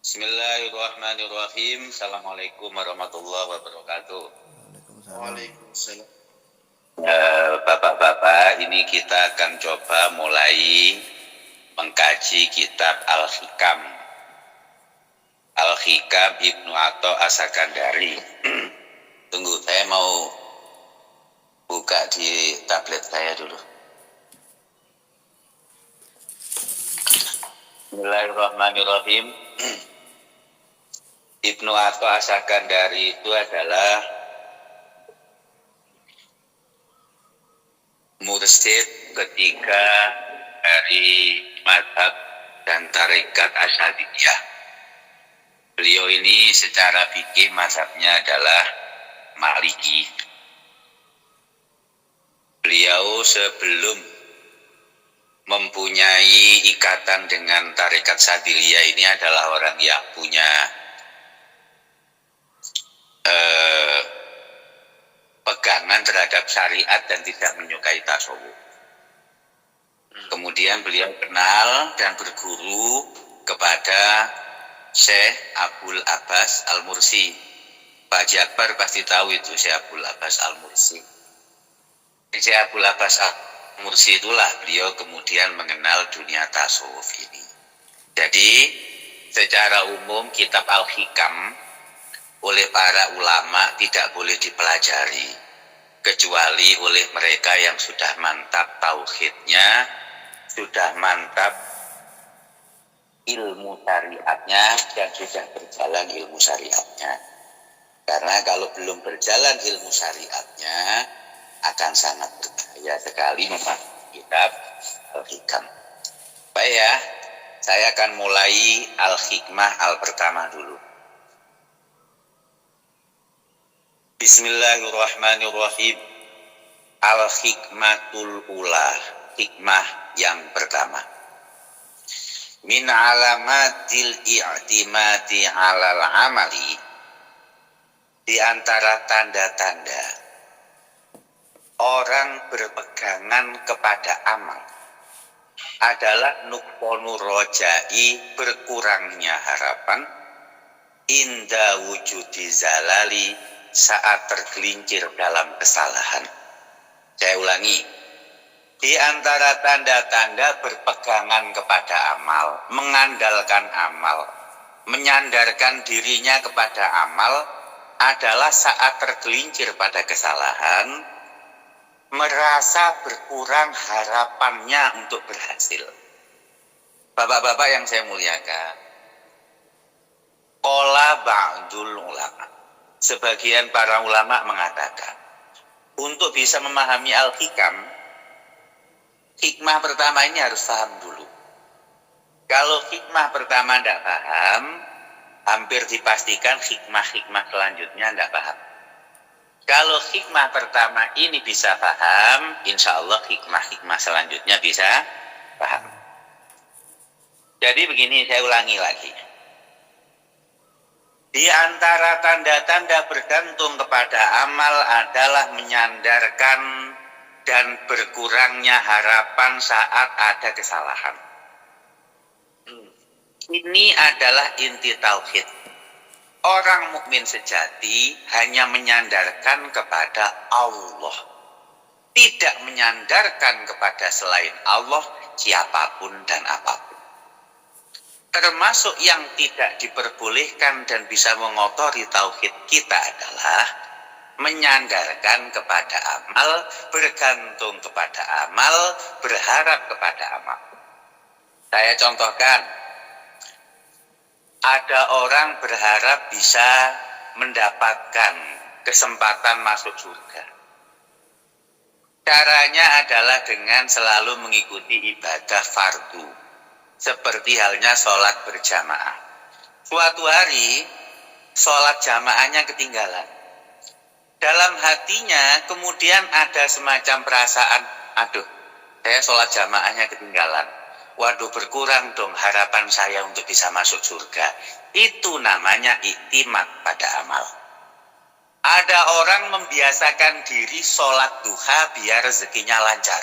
Bismillahirrahmanirrahim. Assalamualaikum warahmatullahi wabarakatuh. Waalaikumsalam. Bapak-bapak, ini kita akan coba mulai mengkaji kitab Al-Hikam. Al-Hikam Ibnu Atha As-Sakandari. Tunggu, saya mau buka di tablet saya dulu. Bismillahirrahmanirrahim. Ibnu Atha As-Sakandari itu adalah mursyid ketiga dari mazhab dan tarekat Asy'ariyah. Beliau ini secara fikih mazhabnya adalah Maliki. Beliau sebelum mempunyai ikatan dengan tarekat Syadziliyah ini adalah orang yang punya pegangan terhadap syariat dan tidak menyukai tasawuf. Kemudian beliau kenal dan berguru kepada Syekh Abul Abbas Al-Mursi. Pak Jakbar pasti tahu itu Syekh Abul Abbas Al-Mursi. Syekh Abul Abbas Al-Mursi itulah beliau kemudian mengenal dunia tasawuf ini. Jadi secara umum kitab Al-Hikam oleh para ulama tidak boleh dipelajari kecuali oleh mereka yang sudah mantap tauhidnya, sudah mantap ilmu syariatnya, dan sudah berjalan ilmu syariatnya. Karena kalau belum berjalan ilmu syariatnya akan sangat berbahaya sekali memahami kitab Al-Hikam. Baik ya, saya akan mulai Al-Hikmah Al-pertama dulu. Bismillahirrahmanirrahim. Al-Hikmatul Ula, hikmah yang pertama. Min alamatil i'timadi 'alal amali, di antara tanda-tanda orang berpegangan kepada amal adalah nuqsanu rojai, berkurangnya harapan, inda wujudi zalali, saat tergelincir dalam kesalahan. Saya ulangi, di antara tanda-tanda berpegangan kepada amal, mengandalkan amal, menyandarkan dirinya kepada amal adalah saat tergelincir pada kesalahan, merasa berkurang harapannya untuk berhasil. Bapak-bapak yang saya muliakan, qala ba'dul ulama, sebagian para ulama mengatakan, untuk bisa memahami Al-Hikam, hikmah pertama ini harus paham dulu. Kalau hikmah pertama tidak paham, hampir dipastikan hikmah-hikmah selanjutnya tidak paham. Kalau hikmah pertama ini bisa paham, insya Allah hikmah-hikmah selanjutnya bisa paham. Jadi begini, saya ulangi lagi. Di antara tanda-tanda bergantung kepada amal adalah menyandarkan dan berkurangnya harapan saat ada kesalahan. Ini adalah inti tauhid. Orang mukmin sejati hanya menyandarkan kepada Allah, tidak menyandarkan kepada selain Allah siapapun dan apapun. Termasuk yang tidak diperbolehkan dan bisa mengotori tauhid kita adalah menyandarkan kepada amal, bergantung kepada amal, berharap kepada amal. Saya contohkan, ada orang berharap bisa mendapatkan kesempatan masuk surga. Caranya adalah dengan selalu mengikuti ibadah fardu, seperti halnya sholat berjamaah. Suatu hari, sholat jamaahnya ketinggalan. Dalam hatinya kemudian ada semacam perasaan, aduh, saya sholat jamaahnya ketinggalan. Waduh, berkurang dong harapan saya untuk bisa masuk surga. Itu namanya iktimat pada amal. Ada orang membiasakan diri sholat duha biar rezekinya lancar.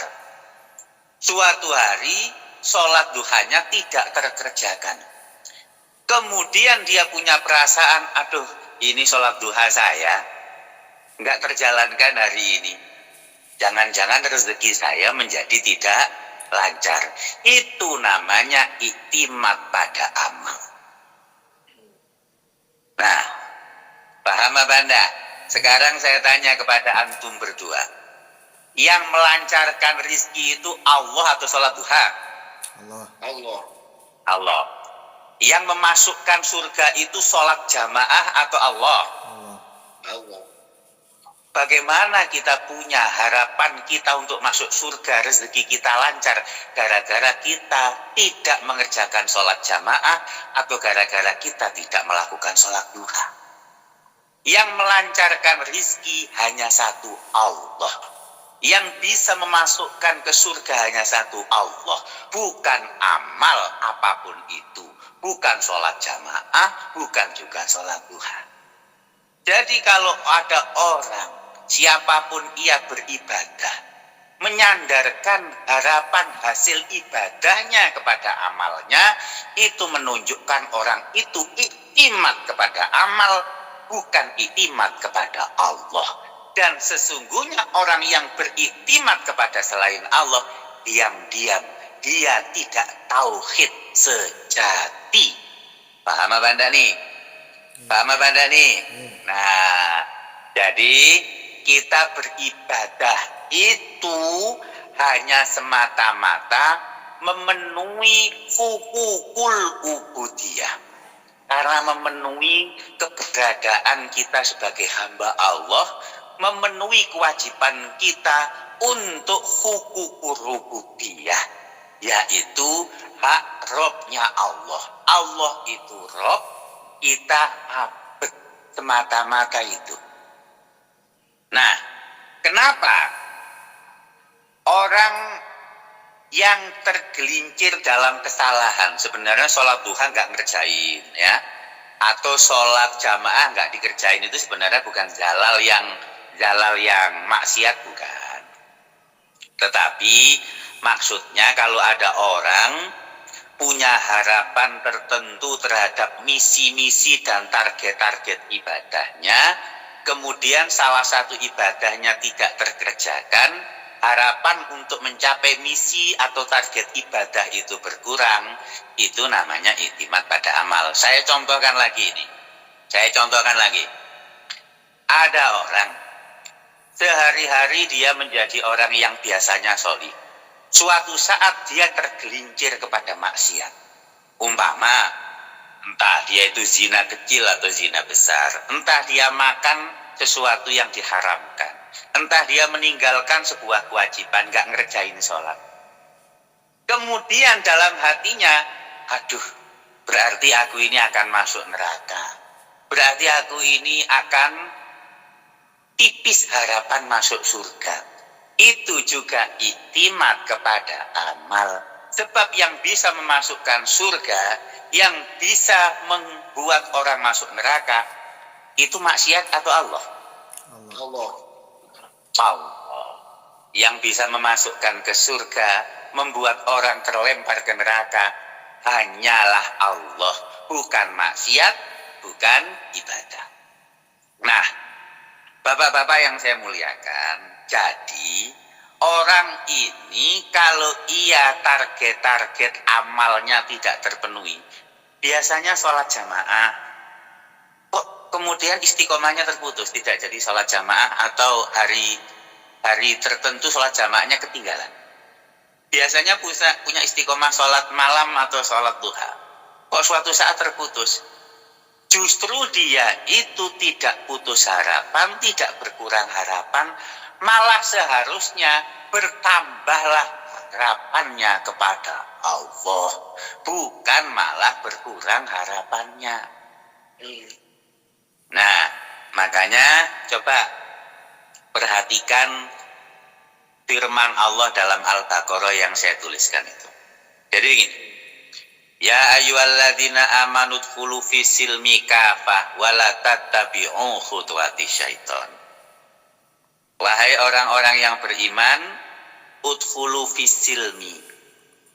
Suatu hari sholat duhanya tidak terkerjakan. kemudian dia punya perasaan, aduh ini sholat duha saya nggak terjalankan hari ini, jangan-jangan rezeki saya menjadi tidak lancar. Itu namanya iktimat pada amal. Nah, paham apa Anda? Sekarang saya tanya kepada antum berdua, yang melancarkan rizki itu Allah atau sholat duha? Allah. Allah. Yang memasukkan surga itu sholat jamaah atau Allah? Allah. Bagaimana kita punya harapan kita untuk masuk surga, rezeki kita lancar, gara-gara kita tidak mengerjakan sholat jamaah atau gara-gara kita tidak melakukan sholat duha? Yang melancarkan rizki hanya satu, Allah. Yang bisa memasukkan ke surga hanya satu, Allah. Bukan amal apapun itu. Bukan sholat jamaah, bukan juga sholat duha. Jadi kalau ada orang, siapapun ia beribadah, menyandarkan harapan hasil ibadahnya kepada amalnya, itu menunjukkan orang itu iktimat kepada amal, bukan iktimat kepada Allah. Dan sesungguhnya orang yang beriktimat kepada selain Allah, diam-diam dia tidak tauhid sejati. Paham apa Anda nih? Paham apa Anda nih? Nah, jadi kita beribadah itu hanya semata-mata memenuhi hukukul ubudiyah. Karena memenuhi keberadaan kita sebagai hamba Allah, memenuhi kewajiban kita untuk hukukur rububiyah, yaitu hak Robnya Allah. Allah itu Rob, kita abd, semata-mata itu. Nah, kenapa orang yang tergelincir dalam kesalahan, sebenarnya sholat duha nggak ngerjain, ya, atau sholat jamaah nggak dikerjain, itu sebenarnya bukan jalal yang maksiat, bukan. Tetapi maksudnya kalau ada orang punya harapan tertentu terhadap misi-misi dan target-target ibadahnya, kemudian salah satu ibadahnya tidak terkerjakan, harapan untuk mencapai misi atau target ibadah itu berkurang, itu namanya iktimat pada amal. Saya contohkan lagi ini. Ada orang, sehari-hari dia menjadi orang yang biasanya sholih. Suatu saat dia tergelincir kepada maksiat. Umpama, entah dia itu zina kecil atau zina besar, entah dia makan sesuatu yang diharamkan, entah dia meninggalkan sebuah kewajiban, gak ngerjain sholat. Kemudian dalam hatinya, aduh, berarti aku ini akan masuk neraka. Berarti aku ini akan tipis harapan masuk surga. Itu juga iktimat kepada amal. Sebab yang bisa memasukkan surga, yang bisa membuat orang masuk neraka, itu maksiat atau Allah? Allah. Allah. Yang bisa memasukkan ke surga, membuat orang terlempar ke neraka, hanyalah Allah. Bukan maksiat, bukan ibadah. Nah, bapak-bapak yang saya muliakan, jadi orang ini kalau ia target-target amalnya tidak terpenuhi, biasanya sholat jamaah, kok kemudian istiqomahnya terputus, tidak jadi sholat jamaah, atau hari tertentu sholat jamaahnya ketinggalan. Biasanya punya istiqomah sholat malam atau sholat duha, kok suatu saat terputus. Justru dia itu tidak putus harapan, tidak berkurang harapan, malah seharusnya bertambahlah harapannya kepada Allah, bukan malah berkurang harapannya. Nah, makanya coba perhatikan firman Allah dalam Al-Baqarah yang saya tuliskan itu. Jadi gini, ya ayyuhalladzina amanu dkhulu fis silmi kafah wa la tattabi'u khutuwati syaiton. Wahai orang-orang yang beriman, udkhulu fis silmi,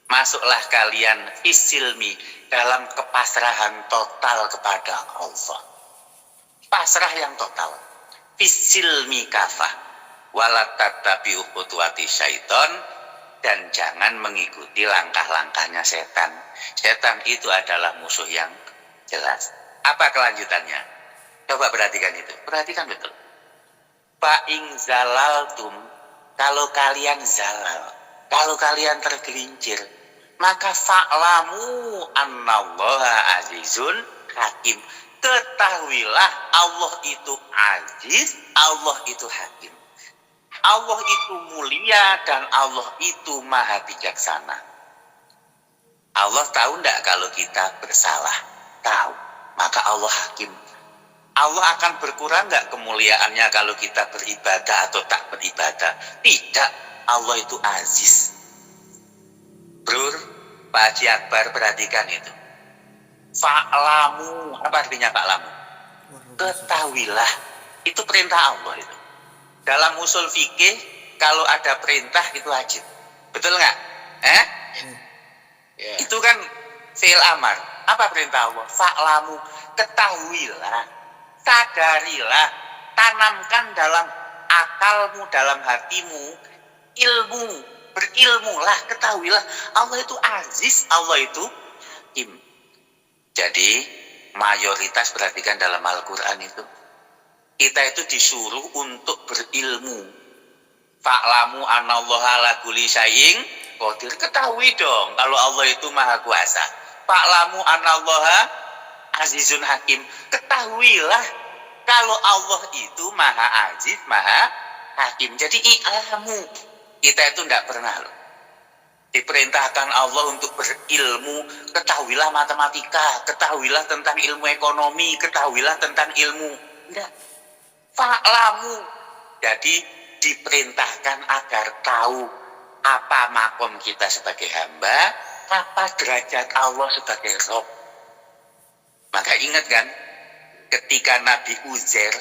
Masuklah kalian fisilmi dalam kepasrahan total kepada Allah. Pasrah yang total. Fisilmi kafah. Wala tattabi'u khutuwati syaiton, dan jangan mengikuti langkah-langkahnya setan. Setan itu adalah musuh yang jelas. Apa kelanjutannya? Coba perhatikan itu. Perhatikan betul. Fa'ing zalaltum, kalau kalian zalal, kalau kalian tergelincir, maka fa'lamu annallaha azizun hakim. Ketahuilah Allah itu aziz, Allah itu hakim. Allah itu mulia dan Allah itu maha bijaksana. Allah tahu enggak kalau kita bersalah? Tahu. Maka Allah hakim. Allah akan berkurang enggak kemuliaannya kalau kita beribadah atau tak beribadah? Tidak. Allah itu aziz. Brur, Pak Haji Akbar perhatikan itu. Fa'lamu. Apa artinya fa'lamu? Ketahuilah. Itu perintah Allah itu. Dalam usul fikih, kalau ada perintah itu wajib. Betul nggak? Itu kan fi'il amar. Apa perintah Allah? Fa'lamu. Ketahuilah. Sadarilah. Tanamkan dalam akalmu, dalam hatimu. Ilmu. Berilmulah. Ketahuilah. Allah itu aziz. Allah itu hakim. Jadi, mayoritas perhatikan dalam Al-Quran itu. Kita itu disuruh untuk berilmu. Fa'lamu anallaha ala kulli syai'in qadir. Ketahui dong kalau Allah itu maha kuasa. Fa'lamu anallaha azizun hakim. Ketahuilah kalau Allah itu maha aziz, maha hakim. Jadi i'lamu. Kita itu tidak pernah loh diperintahkan Allah untuk berilmu. Ketahuilah matematika, ketahuilah tentang ilmu ekonomi, ketahuilah tentang ilmu. Tidak. Fa'lamu. Jadi diperintahkan agar tahu apa makom kita sebagai hamba, apa derajat Allah sebagai Rabb. Maka ingat kan, ketika Nabi Uzair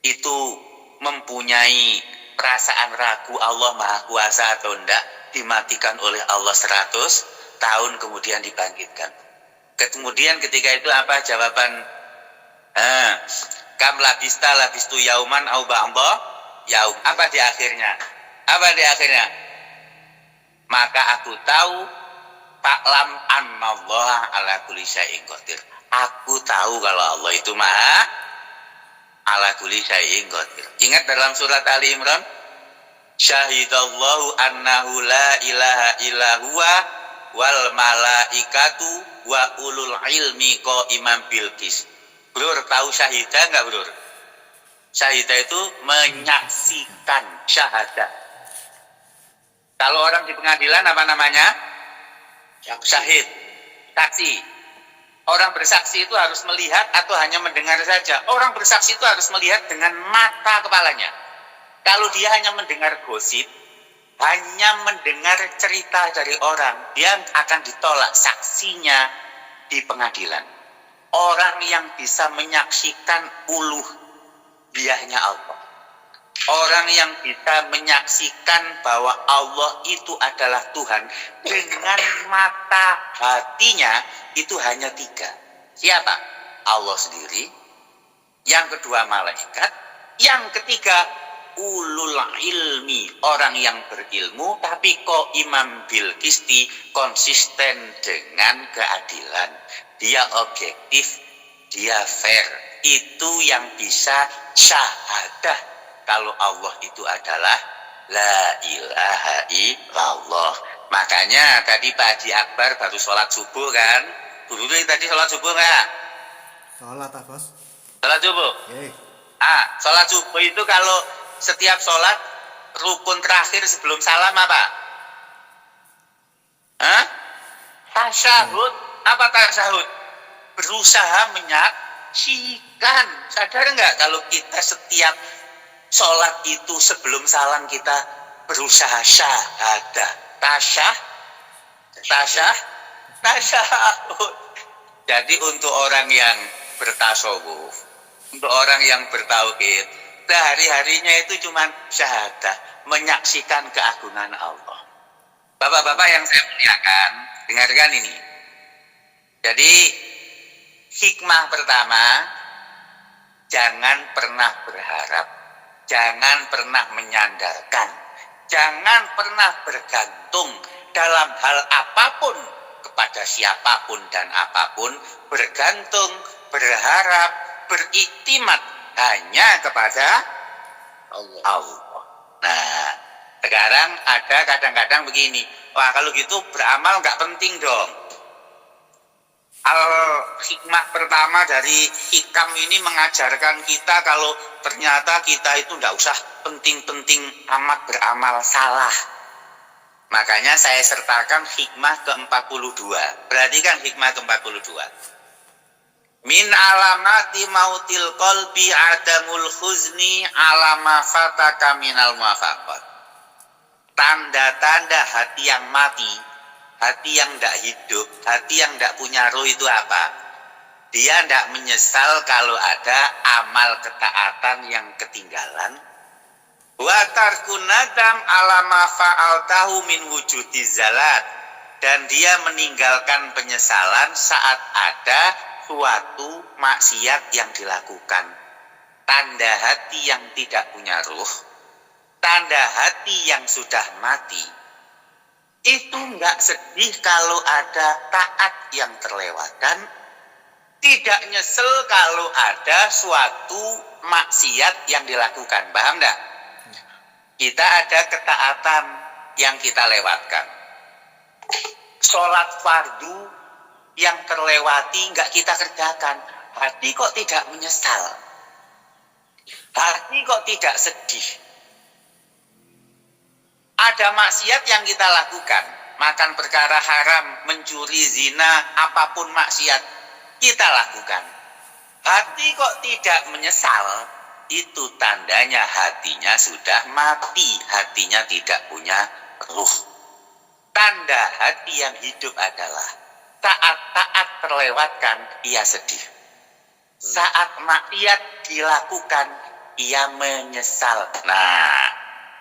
itu mempunyai perasaan ragu Allah maha kuasa atau enggak, dimatikan oleh Allah 100 tahun kemudian dibangkitkan. Kemudian ketika itu apa jawaban? Kam labistu yauman au ba'dha yaum. Apa di akhirnya? Maka aku tahu fa'lam annallaha ala kulli syai'in qadir. Aku tahu kalau Allah itu maha ala kulli syai'in qadir. Ingat dalam surat Ali Imran, syahidallahu annahu la ilaha illa huwa wal malaikatu wa ulul ilmi qa'iman bil qist. Brur, tahu syahidah enggak, Brur? Syahidah itu menyaksikan syahadah. Kalau orang di pengadilan apa namanya? Syahid. Saksi. Orang bersaksi itu harus melihat atau hanya mendengar saja? Orang bersaksi itu harus melihat dengan mata kepalanya. Kalau dia hanya mendengar gosip, hanya mendengar cerita dari orang, dia akan ditolak saksinya di pengadilan. Orang yang bisa menyaksikan uluhiyahnya Allah. Orang yang bisa menyaksikan bahwa Allah itu adalah Tuhan dengan mata hatinya itu hanya 3. Siapa? Allah sendiri. Yang kedua malaikat. Yang ketiga ulul ilmi, orang yang berilmu tapi kok imam bil qisti, konsisten dengan keadilan. Dia objektif, dia fair. Itu yang bisa syahadah kalau Allah itu adalah la ilaha illallah. Makanya tadi Pak Haji Akbar baru sholat subuh kan? Dulu tadi sholat subuh nggak? Sholat, Bos. Sholat subuh? Sholat subuh itu kalau setiap sholat rukun terakhir sebelum salam apa? Tasyahud. Apa tasyahud? Berusaha menyaksikan. Sadar nggak kalau kita setiap sholat itu sebelum salam kita berusaha syahadah. Tasyahud. Jadi untuk orang yang bertasawuf, untuk orang yang bertauhid, sehari-harinya itu cuma syahadah, menyaksikan keagungan Allah. Bapak-bapak yang saya muliakan, dengarkan ini. Jadi hikmah pertama, jangan pernah berharap, jangan pernah menyandarkan, jangan pernah bergantung dalam hal apapun kepada siapapun dan apapun, bergantung, berharap, beriktimat hanya kepada Allah. Nah, sekarang ada kadang-kadang begini, wah kalau gitu beramal nggak penting dong. Hikmah pertama dari hikam ini mengajarkan kita kalau ternyata kita itu nggak usah penting-penting amat beramal, salah. Makanya saya sertakan hikmah ke-42. Perhatikan hikmah ke-42. Min alamati mautil qalbi adamul khuzni alama fataka minal muwafaqat. Tanda-tanda hati yang mati, hati yang tidak hidup, hati yang tidak punya roh itu apa? Dia tidak menyesal kalau ada amal ketaatan yang ketinggalan. Wa tarkun nadam ala ma fa'altahu min wujudi zalat. Dan dia meninggalkan penyesalan saat ada suatu maksiat yang dilakukan. Tanda hati yang tidak punya ruh, tanda hati yang sudah mati, itu enggak sedih kalau ada taat yang terlewatkan, tidak nyesel kalau ada suatu maksiat yang dilakukan. Paham enggak? Kita ada ketaatan yang kita lewatkan. Sholat fardu yang terlewati enggak kita kerjakan. Hati kok tidak menyesal? Hati kok tidak sedih? Ada maksiat yang kita lakukan, makan perkara haram, mencuri, zina, apapun maksiat kita lakukan. Hati kok tidak menyesal? Itu tandanya hatinya sudah mati, hatinya tidak punya ruh. Tanda hati yang hidup adalah saat-saat terlewatkan, ia sedih. Saat maksiat dilakukan, ia menyesal. Nah,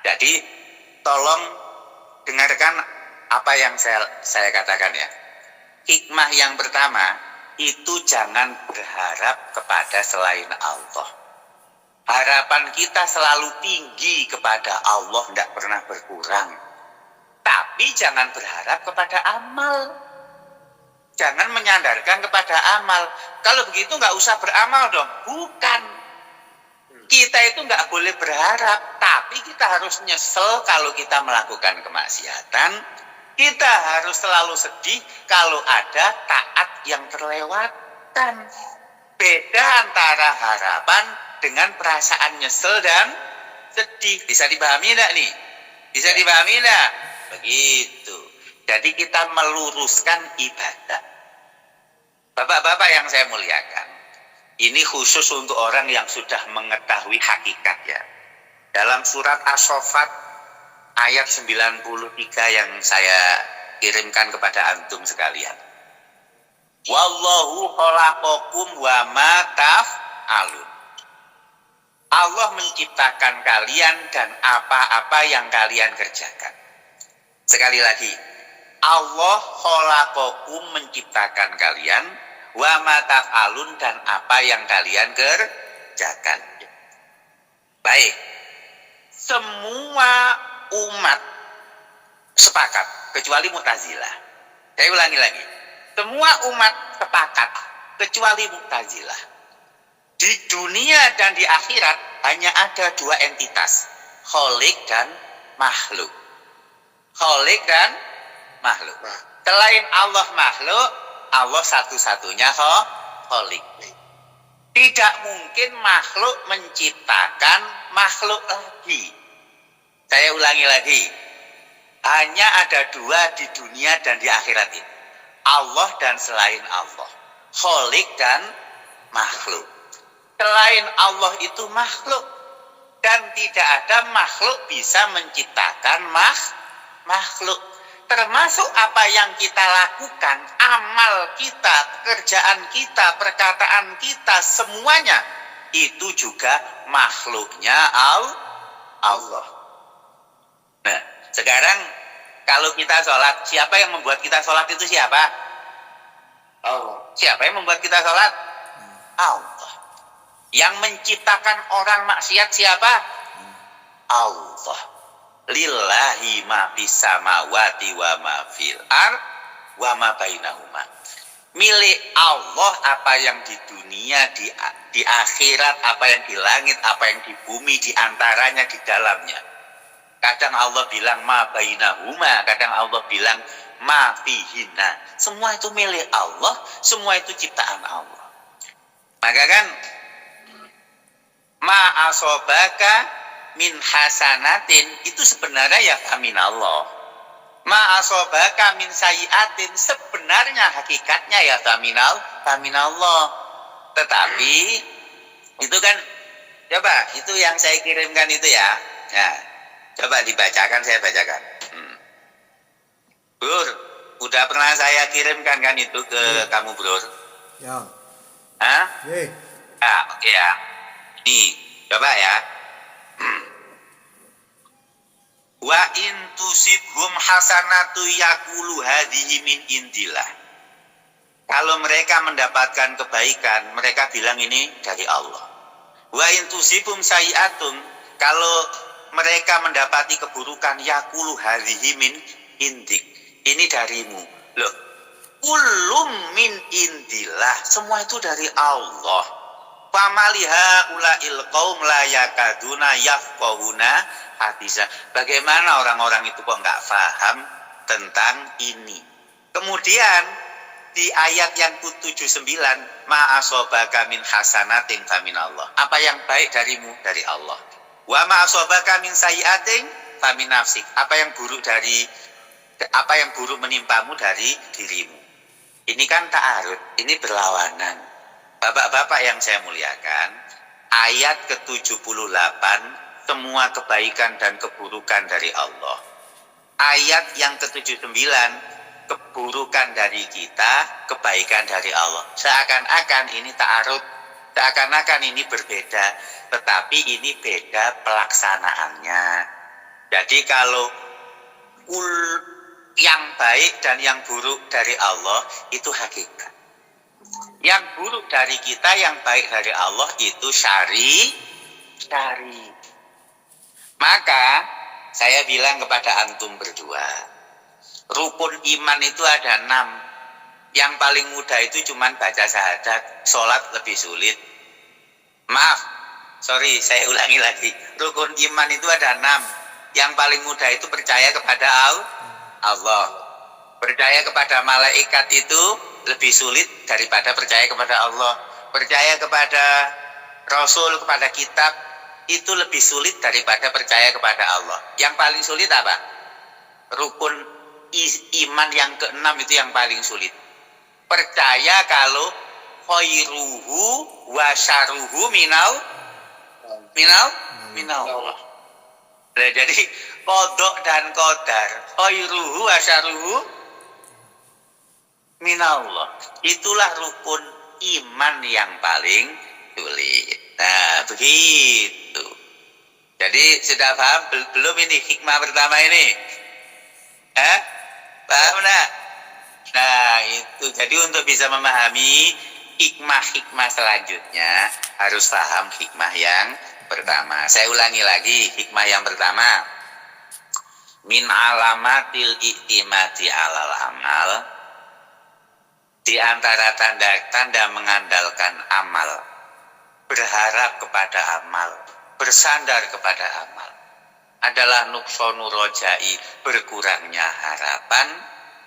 jadi tolong dengarkan apa yang saya katakan ya. Hikmah yang pertama, itu jangan berharap kepada selain Allah. Harapan kita selalu tinggi kepada Allah, tidak pernah berkurang. Tapi jangan berharap kepada amal. Jangan menyandarkan kepada amal. Kalau begitu nggak usah beramal dong. Bukan. Kita itu nggak boleh berharap, tapi kita harus nyesel kalau kita melakukan kemaksiatan. Kita harus selalu sedih kalau ada taat yang terlewatkan. Beda antara harapan dengan perasaan nyesel dan sedih. Bisa dipahami enggak nih? Bisa dipahami enggak? Begitu. Jadi kita meluruskan ibadah. Bapak-bapak yang saya muliakan, ini khusus untuk orang yang sudah mengetahui hakikat ya. Dalam surat As-Saffat ayat 93 yang saya kirimkan kepada antum sekalian. Wallahu khalaqakum wa ma taf'alun. Allah menciptakan kalian dan apa-apa yang kalian kerjakan. Sekali lagi, Allah khalaqakum menciptakan kalian, wa ma taf'alun dan apa yang kalian kerjakan. Baik, semua umat sepakat kecuali Mu'tazilah. Saya ulangi lagi, semua umat sepakat kecuali Mu'tazilah. Di dunia dan di akhirat hanya ada dua entitas, Khalik dan makhluk. Khalik dan makhluk. Selain Allah makhluk, Allah satu-satunya Khalik. Tidak mungkin makhluk menciptakan makhluk lagi. Saya ulangi lagi. Hanya ada dua di dunia dan di akhirat ini. Allah dan selain Allah. Khalik dan makhluk. Selain Allah itu makhluk. Dan tidak ada makhluk bisa menciptakan makhluk. Termasuk apa yang kita lakukan, amal kita, pekerjaan kita, perkataan kita, semuanya itu juga makhluknya Allah. Nah, sekarang Kalau kita sholat, siapa yang membuat kita sholat itu siapa? Allah. Siapa yang membuat kita sholat? Allah. Yang menciptakan orang maksiat siapa? Allah. Lillahi ma fis samawati wa ma fil ard wa ma bainahuma. Milik Allah apa yang di dunia, di akhirat, apa yang di langit, apa yang di bumi, di antaranya, di dalamnya. Kadang Allah bilang ma bainahuma, kadang Allah bilang ma fihina. Semua itu milik Allah, semua itu ciptaan Allah. Maka kan ma asobaka min hasanatin itu sebenarnya ya min Allah. Ma asobaka min sayiatin sebenarnya hakikatnya ya min Allah. Tetapi itu kan coba itu yang saya kirimkan itu ya. Nah, coba dibacakan, saya bacakan. Bro, udah pernah saya kirimkan kan itu ke kamu, bro? Ya. Hah? Ye. Ah, oke ya. Nih, coba ya. Wa in tusibhum hasanatu yaqulu hadhihi min indillah. Kalau mereka mendapatkan kebaikan, mereka bilang ini dari Allah. Wa in tusibhum sayi'atun, kalau mereka mendapati keburukan, yaqulu hadhihi min indik. Ini darimu. Loh, kullum min indillah, semua itu dari Allah. Famaliha ulail qaum la yakaduna yafqahuna hadisa. Bagaimana orang-orang itu kok nggak paham tentang ini? Kemudian di ayat yang ke-79, ma asobaka min hasanatin famin Allah. Apa yang baik darimu dari Allah. Wa ma asobaka min sayiatin famin nafsik. Apa yang buruk menimpamu dari dirimu. Ini kan ta'arud, ini berlawanan. Bapak-bapak yang saya muliakan, ayat ke-78 semua kebaikan dan keburukan dari Allah. Ayat yang ke-79 keburukan dari kita, kebaikan dari Allah. Seakan-akan ini ta'arud, seakan-akan ini berbeda, tetapi ini beda pelaksanaannya. Jadi kalau yang baik dan yang buruk dari Allah itu hakikat. Yang buruk dari kita, yang baik dari Allah itu syari. Maka saya bilang kepada antum berdua, rukun iman itu ada 6. Yang paling mudah itu cuma baca syahadat, sholat lebih sulit. Maaf, sorry, saya ulangi lagi. Rukun iman itu ada 6. Yang paling mudah itu percaya kepada Allah. Percaya kepada malaikat itu lebih sulit daripada percaya kepada Allah. Percaya kepada Rasul, kepada kitab itu lebih sulit daripada percaya kepada Allah. Yang paling sulit apa? Rukun iman yang ke-6 itu yang paling sulit. Percaya kalau khairuhu wa syaruhu minal Allah. Nah, jadi kodok dan kodar, khairuhu wa syaruhu minallah. Itulah rukun iman yang paling sulit. Nah, begitu. Jadi sudah paham belum ini hikmah pertama ini? Paham enggak? Nah, itu. Jadi untuk bisa memahami hikmah-hikmah selanjutnya harus paham hikmah yang pertama. Saya ulangi lagi hikmah yang pertama. Min alamatil i'timadi alal amal. Di antara tanda-tanda mengandalkan amal, berharap kepada amal, bersandar kepada amal, adalah nuksonu rojai, berkurangnya harapan,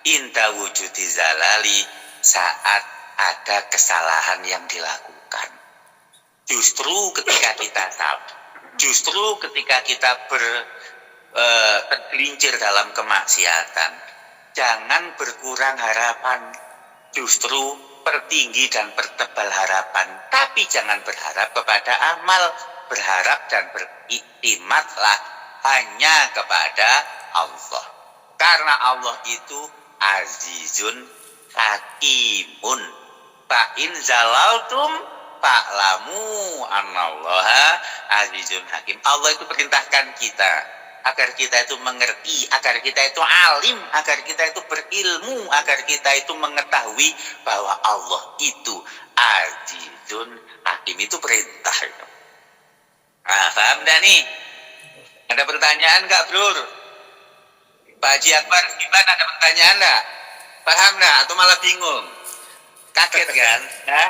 inda wujudi zalali, saat ada kesalahan yang dilakukan. Justru ketika kita salah, justru ketika kita tergelincir dalam kemaksiatan, jangan berkurang harapan. Justru pertinggi dan pertebal harapan. Tapi jangan berharap kepada amal. Berharap dan beriktimatlah hanya kepada Allah. Karena Allah itu azizun hakimun. Fa'in zalaltum fa'lamu annallaha azizun hakim. Allah itu perintahkan kita. agar kita itu mengerti, agar kita itu alim, agar kita itu berilmu, agar kita itu mengetahui bahwa Allah itu Azizun Hakim, itu perintah. Nah, paham dah nih? Ada pertanyaan nggak, Bro? Pak Haji Akbar, gimana, ada pertanyaan nggak? Paham nggak? Atau malah bingung? Kaget kan? Ya?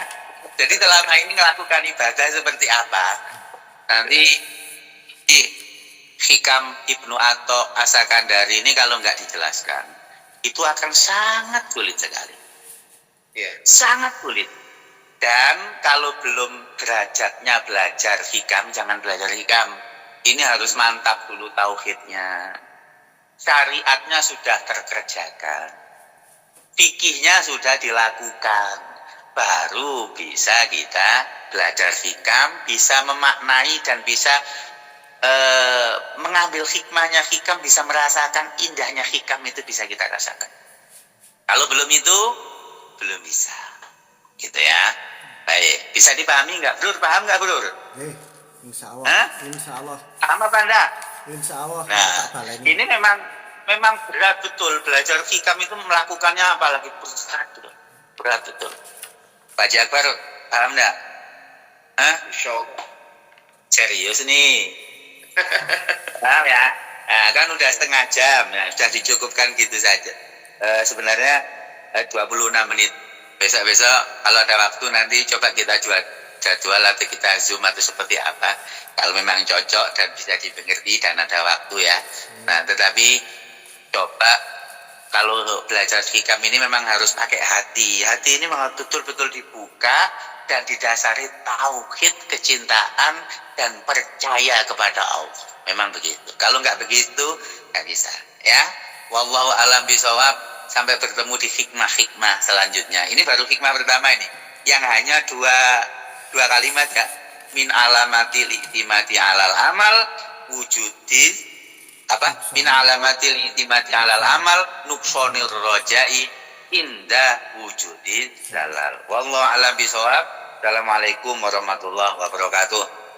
Jadi selama ini melakukan ibadah seperti apa? Nanti Hikam Ibnu Atok As-Sakandari ini kalau nggak dijelaskan, itu akan sangat sulit sekali. Sangat sulit. Dan kalau belum derajatnya belajar hikam, jangan belajar hikam. Ini harus mantap dulu tauhidnya. Syariatnya sudah terkerjakan. Fikihnya sudah dilakukan. Baru bisa kita belajar hikam, bisa memaknai dan bisa mengambil hikmahnya hikam, bisa merasakan indahnya hikam, itu bisa kita rasakan. Kalau belum itu, belum bisa. Gitu ya. Baik, bisa dipahami nggak, Bro? Paham nggak, Bro? Insya Allah. Hah? Insya Allah. Paham apa enggak? Insya Allah. Nah, ini memang berat betul. Belajar hikam itu melakukannya apalagi berat betul. Pak Haji Akbar, paham enggak? Hah? Insya Allah. Serius nih. Paham ya? Nah, kan udah setengah jam, ya, sudah dicukupkan gitu saja. Sebenarnya 26 menit. Besok-besok kalau ada waktu nanti coba kita jadwal atau kita zoom atau seperti apa. Kalau memang cocok dan bisa dimengerti dan ada waktu ya. Nah, tetapi coba kalau belajar hikam ini memang harus pakai hati. Hati ini memang betul-betul dibuka dan didasari tauhid, kecintaan dan percaya kepada Allah. Memang begitu. Kalau nggak begitu, nggak bisa. Ya, wallahu a'lam bishawab. Sampai bertemu di hikmah-hikmah selanjutnya. Ini baru hikmah pertama ini, yang hanya dua kalimat ya. Min alamatil i'timadi alal amal wujudil apa? Min alamatil i'timadi alal amal nuksonil rojai indah wujudil dalal. Wallahu a'lam bishawab. Assalamualaikum warahmatullahi wabarakatuh.